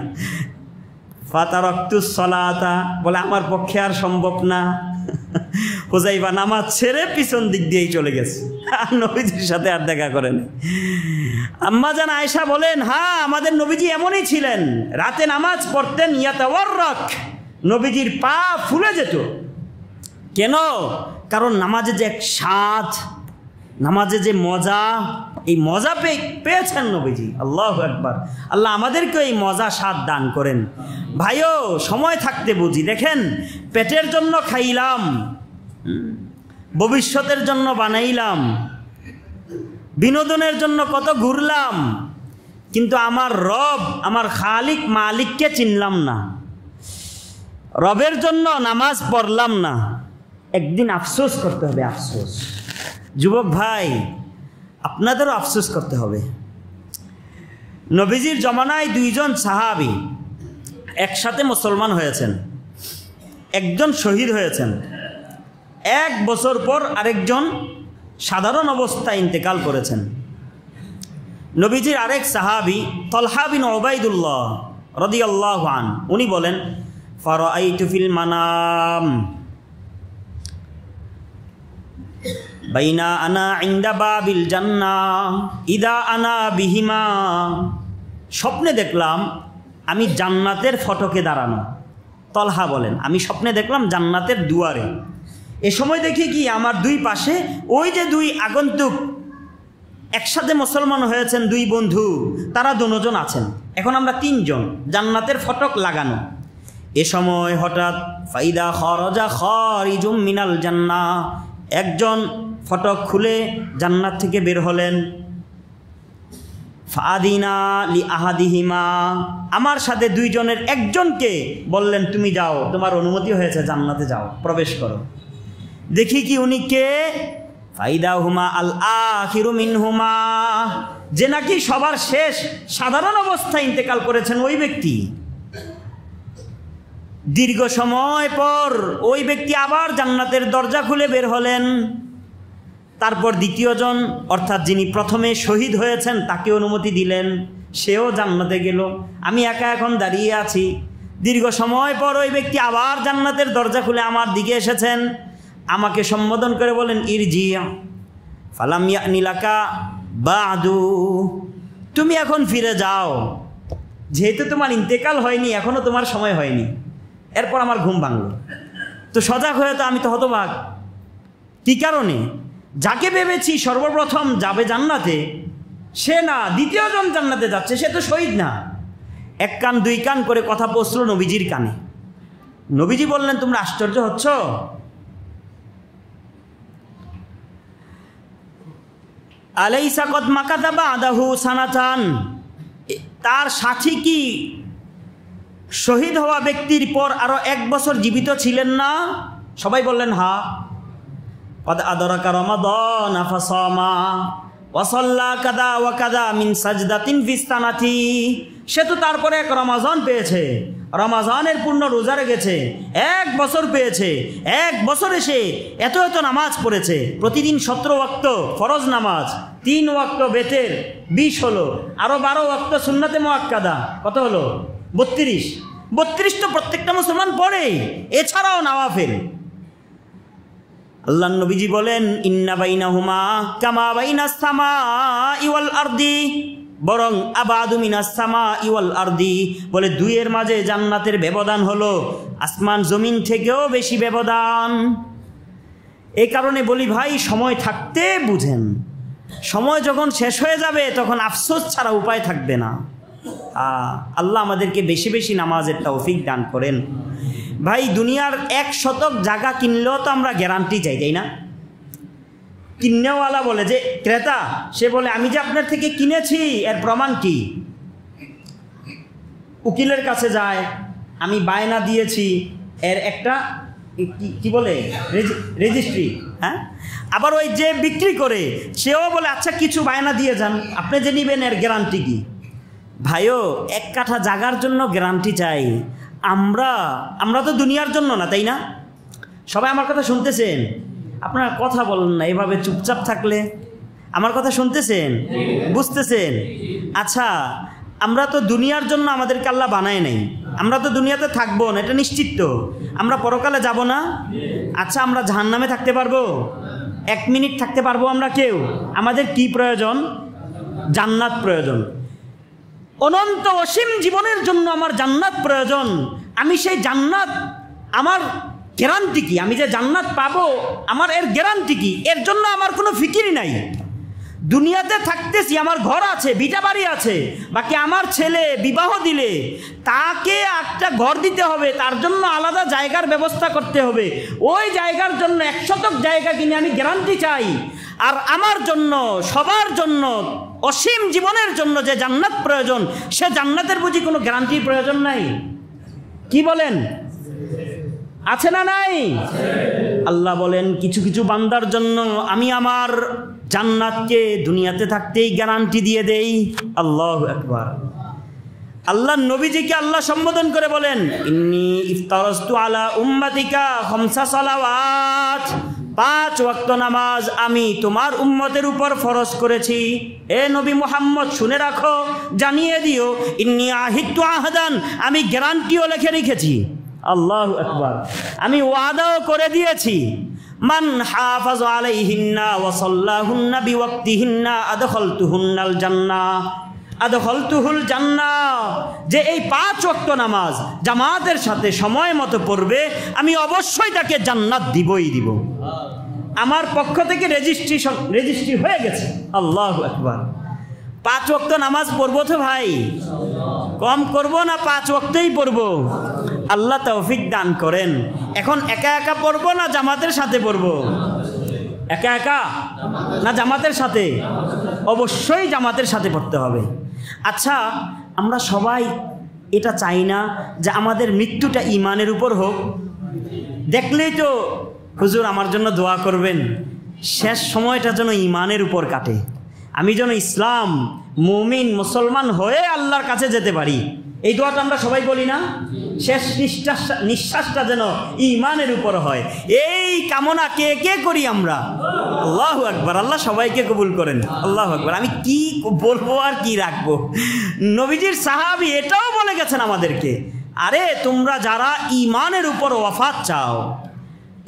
ফাতারাকতুস সালাতা, বলে আমার পক্ষে আর সম্ভব না। হুযায়ফা নামাজ ছেড়ে পিছন দিক দিয়েই চলে গেছে, আর নবীজির সাথে আর দেখা করেন। আম্মা জান আয়েশা বলেন হ্যাঁ আমাদের নবীজি এমনই ছিলেন, রাতে নামাজ পড়তেন ইয়াতাওয়াররাক, নবীজির পা ফুলে যেত। কেন? কারণ নামাজে যে এক স্বাদ, নামাজে যে মজা, এই মজা পেয়েছেন নবীজি। আল্লাহু আকবার। আল্লাহ আমাদেরকে এই মজা স্বাদ দান করেন। ভাইও সময় থাকতে বুঝি, দেখেন পেটের জন্য খাইলাম, ভবিষ্যতের জন্য বানাইলাম, বিনোদনের জন্য কত ঘুরলাম, কিন্তু আমার রব, আমার খালিক মালিককে চিনলাম না, রবের জন্য নামাজ পড়লাম না। একদিন আফসোস করতে হবে, আফসোস। যুবক ভাই আপনাদেরও আফসোস করতে হবে। নবীজির জমানায় দুইজন সাহাবী একসাথে মুসলমান হয়েছেন, একজন শহীদ হয়েছেন, 1 বছর পর আরেকজন সাধারণ অবস্থায় ইন্তেকাল করেছেন। নবীজির আরেক সাহাবী তলহা বিন উবাইদুল্লাহ রাদিয়াল্লাহু আনহু, উনি বলেন ফারাআইতু ফিল মানাম বাইনা আনা ইনদা বাবিল জান্নাহ ইদা আনা বিহিমা, স্বপ্নে দেখলাম আমি জান্নাতের ফটকে দাঁড়ানো। তলহা বলেন আমি স্বপ্নে দেখলাম জান্নাতের দুয়ারে। এ সময় দেখি কি আমার দুই পাশে ওই যে দুই আগন্তুক একসাথে মুসলমান হয়েছেন, দুই বন্ধু, তারা দুজন আছেন। এখন আমরা 3 জন, জান্নাতের ফটক লাগানো। এ সময় হঠাৎ ফাইদা খরজা খারিজুম মিনাল জান্নাহ, একজন ফটক খুলে জান্নাত থেকে বের হলেন। ফাদিনা লি আহাদিহিমা, আমার সাথে 2 জনের একজনকে বললেন তুমি যাও, তোমার অনুমতি হয়েছে, জান্নাতে যাও, প্রবেশ করো। দেখি কি উনি কে? ফাইদা হুমা আল আখিরু মিনহুমা, যে নাকি সবার শেষ সাধারণ অবস্থায় ইন্তেকাল করেছেন ওই ব্যক্তি। দীর্ঘ সময় পর ওই ব্যক্তি আবার জান্নাতের দরজা খুলে বের হলেন। তারপর দ্বিতীয়জন, অর্থাৎ যিনি প্রথমে শহীদ হয়েছেন, তাকে অনুমতি দিলেন, সেও জান্নাতে গেল। আমি একা এখন দাঁড়িয়ে আছি। দীর্ঘ সময় পর ওই ব্যক্তি আবার জান্নাতের দরজা খুলে আমার দিকে এসেছেন, আমাকে সম্বোধন করে বলেন ইরজি ফালাম ইয়ানি লাকা বাদু, তুমি এখন ফিরে যাও, যেহেতু তোমার ইন্তেকাল হয়নি, এখনো তোমার সময় হয়নি। এরপর আমার ঘুম ভাঙল। তো সজাগ হয়ে তো আমি তো হতবাক। কী কারণে? যাকে ভেবেছি সর্বপ্রথম যাবে জান্নাতে, সে না, দ্বিতীয়জন জান্নাতে যাচ্ছে, সে তো শহীদ না। 1 কান 2 কান করে কথা পৌঁছল নবীজির কানে। নবীজি বললেন তোমরা আশ্চর্য হচ্ছ? আলাইসা কদ মাকাতা বাদাহু সানাতান, তার সাথী কি শহীদ হওয়া ব্যক্তির পর আরো 1 বছর জীবিত ছিলেন না? সবাই বললেন হ্যাঁ। কদ আদরাকা রমাদান ফাসামা ওয়া সাল্লা কাদা ওয়া কাদা মিন সাজদাতিন ফিস সানাতি, সে তো তারপরে 1 রমাজান পেয়েছে, রমাজানের পূর্ণ রোজা রেখেছে, 1 বছর পেয়েছে, 1 বছরে সে এত এত নামাজ পড়েছে, প্রতিদিন 17 ওয়াক্ত ফরজ নামাজ, 3 ওয়াক্ত বেতের 20 হলো, আরো 12 ওয়াক্ত সুন্নাতে মুআক্কাদা, কত হলো? 32। 32 তো প্রত্যেকটা মুসলমান পড়ে, এছাড়াও নওয়াফিল। আল্লাহর নবীজি বলেন ইন্না বাইনাহুমা কামা বাইনাস সামাই ওয়াল আরদি, বরং আবাদু মিনাস সামাই ওয়াল আরদি, বলে 2 এর মাঝে জান্নাতের ব্যবধান হলো আসমান জমিন থেকেও বেশি ব্যবধান। এই কারণে বলি ভাই, সময় থাকতে বুঝেন, সময় যখন শেষ হয়ে যাবে তখন আফসোস ছাড়া উপায় থাকবে না। আল্লাহ আমাদেরকে বেশি বেশি নামাজের তৌফিক দান করেন। ভাই, দুনিয়ার 1 শতক জায়গা কিনলেও তো আমরা গ্যারান্টি চাই, তাই না? কিনেওয়ালা বলে যে ক্রেতা, সে বলে আমি যে আপনার থেকে কিনেছি এর প্রমাণ কি? উকিলের কাছে যায়, আমি বায়না দিয়েছি, এর একটা কি বলে রেজিস্ট্রি। হ্যাঁ, আবার ওই যে বিক্রি করে সেও বলে আচ্ছা কিছু বায়না দিয়ে যান, আপনি যে নেবেন এর গ্যারান্টি কি? ভাইও, 1 কাঠা জায়গার জন্য গ্যারান্টি চাই। আমরা তো দুনিয়ার জন্য না, তাই না? সবাই আমার কথা শুনতেছেন? আপনারা কথা বলেন না, এভাবে চুপচাপ থাকলে। আমার কথা শুনতেছেন, বুঝতেছেন? আচ্ছা, আমরা তো দুনিয়ার জন্য আমাদেরকে আল্লাহ বানায় নাই, আমরা তো দুনিয়াতে থাকবো না, এটা নিশ্চিত তো। আমরা পরকালে যাব না। আচ্ছা, আমরা জাহান্নামে থাকতে পারবো? 1 মিনিট থাকতে পারবো আমরা কেউ? আমাদের কি প্রয়োজন? জান্নাত প্রয়োজন। অনন্ত অসীম জীবনের জন্য আমার জান্নাত প্রয়োজন। আমি সেই জান্নাত, আমার গ্যারান্টি কি? আমি যে জান্নাত পাবো, আমার এর গ্যারান্টি কি? এর জন্য আমার কোনো ফিকিরই নাই। দুনিয়াতে থাকতেছি, আমার ঘর আছে, ভিটা বাড়ি আছে, বাকি আমার ছেলে বিবাহ দিলে তাকে একটা ঘর দিতে হবে, তার জন্য আলাদা জায়গার ব্যবস্থা করতে হবে। ওই জায়গার জন্য 1 শতক জায়গা কিনে আমি গ্যারান্টি চাই। আর আমার জন্য, সবার জন্য, অসীম জীবনের জন্য যে জান্নাত প্রয়োজন, সে জান্নাতের বুঝি কোনো গ্যারান্টির প্রয়োজন নাই? কি বলেন, আছে না নাই? আল্লাহ বলেন কিছু কিছু বান্দার জন্য আমি আমার জান্নাতকে দুনিয়াতে থাকতেই গ্যারান্টি দিয়ে দেই। আল্লাহু আকবার। আল্লাহ নবীজিকে আল্লাহ সম্বোধন করে বলেন, ইন্নী ইফতারাস্তু আলা উম্মাতিকা খামসা সালাওয়াত, 5 ওয়াক্ত নামাজ আমি তোমার উম্মতের উপর ফরজ করেছি। এ নবী মুহাম্মদ শুনে রাখো, জানিয়ে দিও, ইন্নী আহিদতু আহদান, আমি গ্যারান্টিও লিখে রেখেছি। আল্লাহু আকবার। আমি ওয়াদাও করে দিয়েছি, মান হাফাজ আলাইহিন্না ওয়া সাল্লাহুন্না বিওয়াক্তিহিন্না আদখালতুহুন্নাল জান্নাহ, আদখালতুহুল জান্নাহ, যে এই 5 ওয়াক্ত নামাজ জামাতের সাথে সময় মতো পড়বে, আমি অবশ্যই তাকে জান্নাত দিবই দিব। আমার পক্ষ থেকে রেজিস্ট্রি হয়ে গেছে। আল্লাহু আকবার। 5 ওয়াক্ত নামাজ পড়বো তো ভাই, কম করব না 5 ওয়াক্তই পড়বো? আল্লাহ তৌফিক দান করেন। এখন একা একা পড়বো না জামাতের সাথে পড়বো? একা একা না জামাতের সাথে? অবশ্যই জামাতের সাথে পড়তে হবে। আচ্ছা, আমরা সবাই এটা চাই না যে আমাদের মৃত্যুটা ঈমানের উপর হোক? দেখলেই তো হুজুর আমার জন্য দোয়া করবেন, শেষ সময়টা যেন ঈমানের উপর কাটে, আমি যেন ইসলাম মুমিন মুসলমান হয়ে আল্লাহর কাছে যেতে পারি। এই দোয়াটা আমরা সবাই বলি না? শেষ নিঃশ্বাসটা যেন ঈমানের উপর হয়, এই কামনা কে কে করি আমরা? আল্লাহু আকবার। আল্লাহ সবাইকে কবুল করেন। আল্লাহু আকবার। আমি কি বলবো আর কি রাখবো? নবীজির সাহাবী এটাও বলে গেছেন আমাদেরকে, আরে তোমরা যারা ঈমানের উপর ওয়াফাত চাও,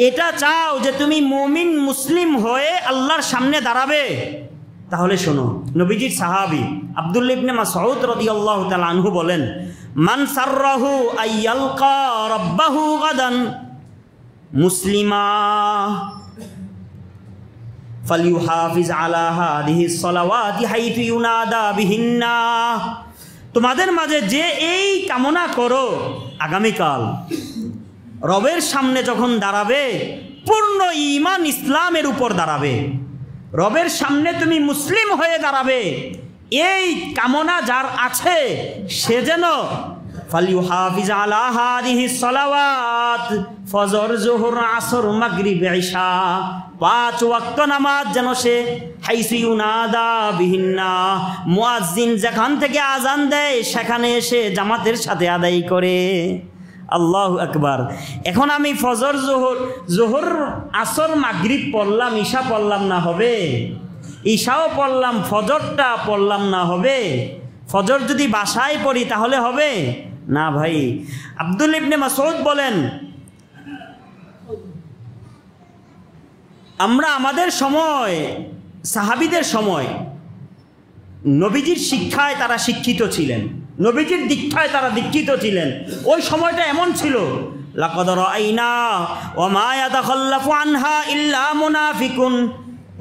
এটা চাও যে তুমি মুমিন মুসলিম হয়ে আল্লাহর সামনে দাঁড়াবে, তাহলে শোনো, নবীজির সাহাবী আব্দুল্লাহ ইবনে মাসউদ রাদিয়াল্লাহু তাআলা আনহু বলেন, মান সাররাহু আইয়ালকা রাব্বাহু গাদান মুসলিমা ফালিউহাফিজ আলা হাদিহিস সালাওয়াতি হাইতু ইউনাদা বিহিন্না। তোমাদের মাঝে যে এই কামনা করো আগামীকাল রবের সামনে যখন দাঁড়াবে, পূর্ণ ঈমান ইসলামের উপর দাঁড়াবে, রবের সামনে তুমি মুসলিম হয়ে দাঁড়াবে, এই কামনা যার আছে সে যেন ফালিউহাফিজ আলা হাদিহিস সালাওয়াত, ফজর জোহর আসর মাগরিব ইশা, 5 ওয়াক্ত নামাজ যেন সে হাইসু ইউনাদা বিহিন্না, মুয়াজ্জিন যেখান থেকে আজান দেয় সেখানে এসে জামাতের সাথে আদায় করে। আল্লাহু আকবার। এখন আমি ফজর জোহর আসর মাগরিব পড়লাম, ঈশা পড়লাম না হবে? ঈশাও পড়লাম, ফজরটা পড়লাম না হবে? ফজর যদি বাসায় পড়ি তাহলে হবে না ভাই। আব্দুল্লাহ ইবনে মাসউদ বলেন, আমরা আমাদের সময়, সাহাবীদের সময় নবীজির শিক্ষায় তারা শিক্ষিত ছিলেন, নবীজির দীক্ষায় তারা দীক্ষিত ছিলেন। ওই সময়টা এমন ছিল, লাকাদ রাআইনা ওয়া মা ইয়াতাখাল্লাফু আনহা ইল্লা মুনাফিকুন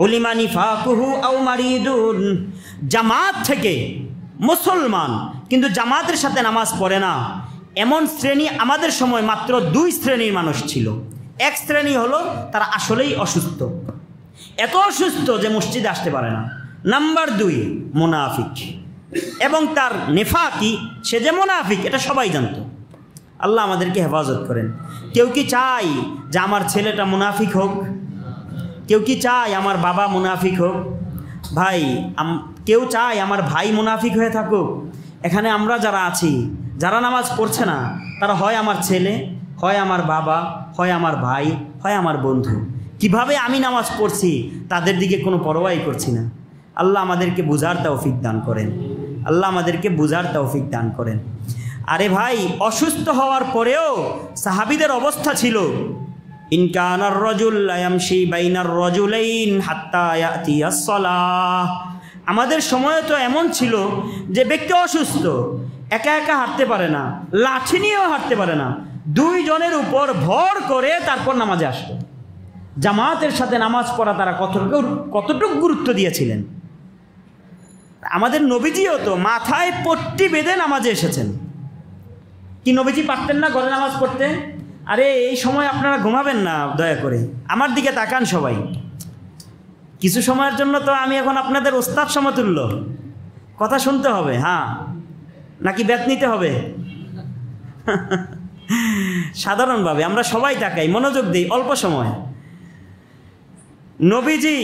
উলিমা নিফাকুহু আও মারিদুন। জামাত থেকে মুসলমান কিন্তু জামাতের সাথে নামাজ পড়ে না, এমন শ্রেণী আমাদের সময় মাত্র 2 শ্রেণীর মানুষ ছিল। এক শ্রেণী হলো তারা আসলেই অসুস্থ, এত অসুস্থ যে মসজিদে আসতে পারে না। নাম্বার 2 মুনাফিক, এবং তার নেফাকি, সে যে মুনাফিক এটা সবাই জানতো। আল্লাহ আমাদেরকে হেফাজত করেন। কেউ কি চাই যে আমার ছেলেটা মুনাফিক হোক? কেউ কি চায় আমার বাবা মুনাফিক হোক? ভাই, কেউ চায় আমার ভাই মুনাফিক হয়ে থাকুক? এখানে আমরা যারা আছি, যারা নামাজ পড়ছে না, তারা হয় আমার ছেলে, হয় আমার বাবা, হয় আমার ভাই, হয় আমার বন্ধু। কিভাবে আমি নামাজ পড়ছি তাদের দিকে কোনো পরোয়াই করছি না। আল্লাহ আমাদেরকে বুঝার তৌফিক দান করেন। আল্লাহ আমাদেরকে বুঝার তৌফিক দান করেন। আরে ভাই, অসুস্থ হওয়ার পরেও সাহাবীদের অবস্থা ছিল, ইনকানার রাজুল লা ইয়ামশি বাইনার রাজুলাইন হাত্তা ইয়াতিয়াস সালাহ। আমাদের সময় তো এমন ছিল যে ব্যক্তি অসুস্থ, একা একা হাঁটতে পারে না, লাঠি নিয়েও হাঁটতে পারে না, 2 জনের উপর ভর করে তারপর নামাজে আসতো। জামাতের সাথে নামাজ পড়া তারা কতটুকু গুরুত্ব দিয়েছিলেন। আমাদের নবীজিও তো মাথায় পট্টি বেঁধে নামাজে এসেছেন। কি নবীজি পারতেন না ঘরে নামাজ পড়তে? আরে এই সময় আপনারা ঘুমাবেন না দয়া করে, আমার দিকে তাকান সবাই। কিছু সময়ের জন্য তো আমি এখন আপনাদের ওস্তাদ সমতুল্য, কথা শুনতে হবে। হ্যাঁ, নাকি বেত নিতে হবে? সাধারণভাবে আমরা সবাই তাকাই, মনোযোগ দিই অল্প সময়। নবীজি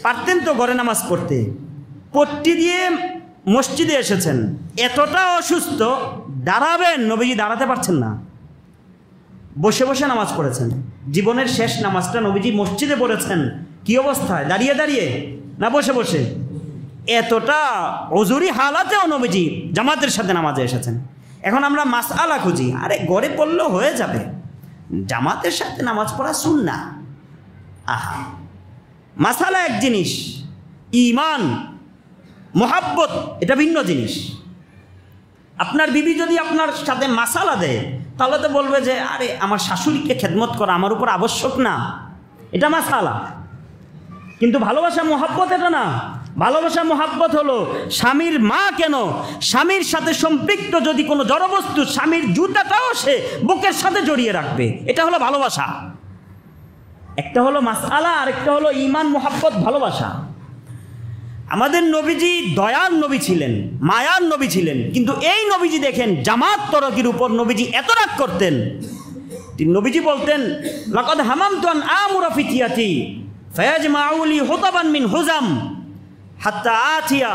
পারতেন তো ঘরে নামাজ পড়তে, পট্টি দিয়ে মসজিদে এসেছেন, এতটা অসুস্থ দাঁড়াবেন, নবীজি দাঁড়াতে পারছেন না, বসে বসে নামাজ পড়েছেন। জীবনের শেষ নামাজটা নবীজি মসজিদে পড়েছেন কি অবস্থায়? দাঁড়িয়ে দাঁড়িয়ে না বসে বসে? এতটা অজুরি হালাতেও নবীজি জামাতের সাথে নামাজে এসেছেন। এখন আমরা মাসআলা খুঁজি, আরে ঘরে পড়লেও হয়ে যাবে, জামাতের সাথে নামাজ পড়া সুন্নাহ। আহা, মাসালা এক জিনিস, ঈমান মোহাব্বত এটা ভিন্ন জিনিস। আপনার বিবি যদি আপনার সাথে মাসালা দেয় তাহলে তো বলবে যে আরে আমার শাশুড়িকে খেদমত করা আমার উপর আবশ্যক না, এটা মাসালা। কিন্তু ভালোবাসা মোহাব্বত এটা না। ভালোবাসা মোহাব্বত হলো স্বামীর মা কেন, স্বামীর সাথে সম্পৃক্ত যদি কোনো জড়বস্তু, স্বামীর জুতাটাও সে বুকের সাথে জড়িয়ে রাখবে, এটা হলো ভালোবাসা। একটা হলো মাসআলা আর একটা হলো ঈমান মোহাব্বত ভালোবাসা। আমাদের নবীজি দয়ার নবী ছিলেন, মায়ার নবী ছিলেন, কিন্তু এই নবীজি দেখেন জামাত তরকির উপর নবীজি এত রাগ করতেন। নবীজি বলতেন লাকাদ হামামতু আন আমুরা ফিতিয়াতি ফায়াজমাউলি হুতাবান মিন হুজাম হাত্তা আতিয়া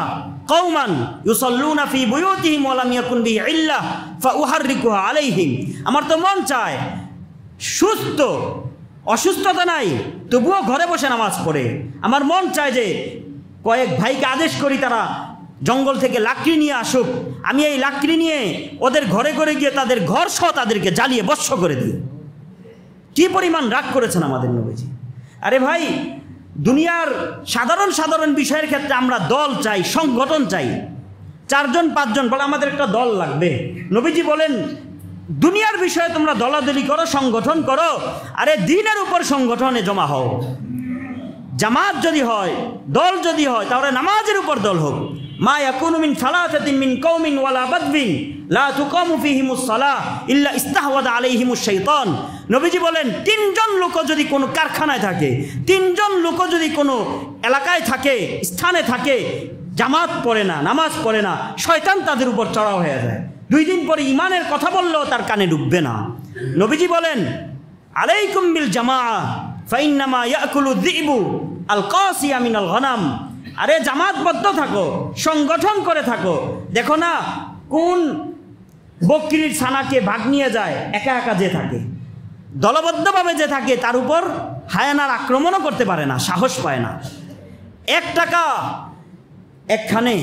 কওমান ইউসাল্লুনা ফি বুয়ুতিহিম ওয়া লাম ইয়াকুন বিহি ইল্লাহ ফাউহাররিকুহা আলাইহিম। আমার তো মন চায় সুস্থ, অসুস্থতা নাই, তবুও ঘরে বসে নামাজ পড়ে। আমার মন চায় যে কয়েক ভাইকে আদেশ করি তারা জঙ্গল থেকে লাকড়ি নিয়ে আসুক, আমি এই লাকড়ি নিয়ে ওদের ঘরে ঘরে গিয়ে তাদের ঘর সহ তাদেরকে জ্বালিয়ে ভস্ম করে দিই। কি পরিমাণ রাগ করেছেন আমাদের নবীজি। আরে ভাই, দুনিয়ার সাধারণ সাধারণ বিষয়ের ক্ষেত্রে আমরা দল চাই, সংগঠন চাই, 4 জন 5 জন বলে আমাদের একটা দল লাগবে। নবীজি বলেন দুনিয়ার বিষয়ে তোমরা দলাদলি করো, সংগঠন করো, আরে দ্বীনের উপর সংগঠনে জমা হও। জামাত যদি হয়, দল যদি হয়, তাহলে নামাজের উপর দল হোক। মা ইয়াকুনু মিন সালাসাতিন মিন কওমিন ওয়ালা বাদবিন লা তুকামু ফিহিমুস সালাহ ইল্লা ইস্তাহওয়াদা আলাইহিমুশ শাইতান। নবীজি বলেন 3 জন লোক যদি কোনো কারখানায় থাকে, 3 জন লোক যদি কোনো এলাকায় থাকে, স্থানে থাকে, জামাত পড়ে না, নামাজ পড়ে না, শয়তান তাদের উপর চড়াও হয়ে যায়। 2 দিন পরে ইমানের কথা বললেও তার কানে ঢুকবে না। নবীজি বলেন আলাইকুম বিল জামাআ ফাইন্নামা ইয়াকুলু যিবু আল কাসিয়া মিনাল গনাম। আরে জামাতবদ্ধ থাকো, সংগঠন করে থাকো। দেখো না কোন বকরির ছানাকে ভাগ নিয়ে যায়, একা একা যে থাকে, দলবদ্ধভাবে যে থাকে তার উপর হায়ানার আক্রমণও করতে পারে না, সাহস পায় না। 1 টাকা একখানে,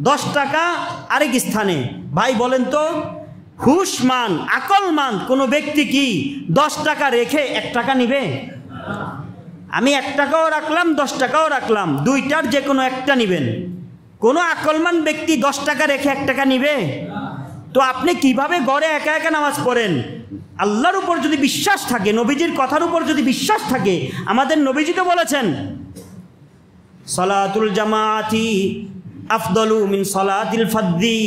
10 টাকা আরেক স্থানে। ভাই বলেন তো, হুশমান আকলমান কোনো ব্যক্তি কি 10 টাকা রেখে 1 টাকা নিবে? আমি 1 টাকাও রাখলাম, 10 টাকাও রাখলাম, 2টার যে কোনো একটা নিবেন। কোনো আকলমান ব্যক্তি 10 টাকা রেখে 1 টাকা নিবে? তো আপনি কিভাবে ঘরে একা একা নামাজ পড়েন? আল্লাহর উপর যদি বিশ্বাস থাকে, নবীজির কথার উপর যদি বিশ্বাস থাকে, আমাদের নবীজি তো বলেছেন সালাতুল জামাআতি আফদালু মিন সালাতিল ফাদ্দি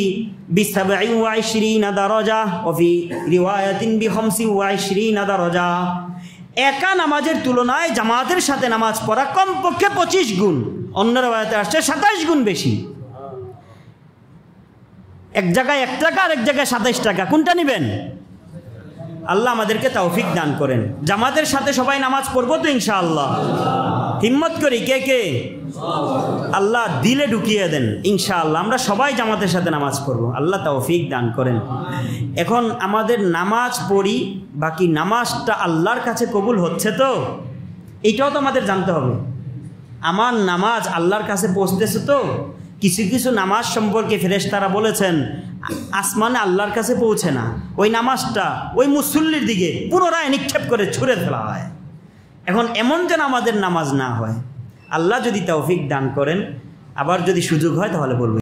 বি27 দারাজা ওয়া ফি রিওয়ায়াতিন বি25 দারাজা। একা নামাজের তুলনায় জামাতের সাথে নামাজ পড়া কমপক্ষে 25 গুণ, অন্য রিওয়ায়াতে আসছে 27 গুণ বেশি। এক জায়গায় 1 টাকা আর এক জায়গায় 27 টাকা, কোনটা নেবেন? আল্লাহ আমাদেরকে তৌফিক দান করেন। জামাতের সাথে সবাই নামাজ পড়বো তো ইনশাআল্লাহ। হিম্মত করি কে কে? আল্লাহ দিলে ঢুকিয়ে দেন ইনশাআল্লাহ। আমরা সবাই জামাতের সাথে নামাজ পড়বো, আল্লাহ তৌফিক দান করেন। এখন আমাদের নামাজ পড়ি, বাকি নামাজটা আল্লাহর কাছে কবুল হচ্ছে তো, এইটাও তো আমাদের জানতে হবে। আমার নামাজ আল্লাহর কাছে পৌঁছতেছে তো? কিছু কিছু নামাজ সম্পর্কে ফেরেশতারা বলেছেন আসমানে আল্লাহর কাছে পৌঁছে না, ওই নামাজটা ওই মুসল্লির দিকে পুনরায় নিক্ষেপ করে ছুঁড়ে ফেলা হয়। এখন এমন যেন আমাদের নামাজ না হয়। আল্লাহ যদি তৌফিক দান করেন, আবার যদি সুযোগ হয় তাহলে বলবো।